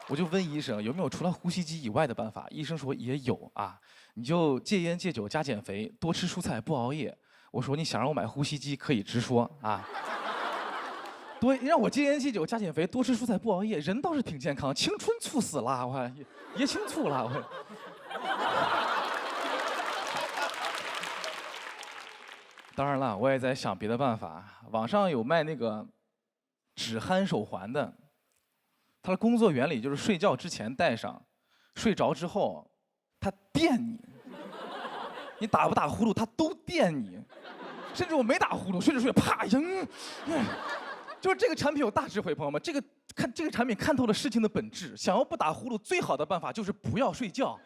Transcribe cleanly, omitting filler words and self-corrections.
我就问医生有没有除了呼吸机以外的办法，医生说也有啊，你就戒烟戒酒加减肥，多吃蔬菜不熬夜。我说你想让我买呼吸机可以直说啊。多让我戒烟戒酒加减肥，多吃蔬菜不熬夜，人倒是挺健康，青春猝死了，我爷青猝了我。当然了，我也在想别的办法。网上有卖那个止鼾手环的，它的工作原理就是睡觉之前戴上，睡着之后它电你，你打不打呼噜它都电你，甚至我没打呼噜，睡着睡着啪一下，就是这个产品有大智慧，朋友们，这个产品看透了事情的本质。想要不打呼噜，最好的办法就是不要睡觉。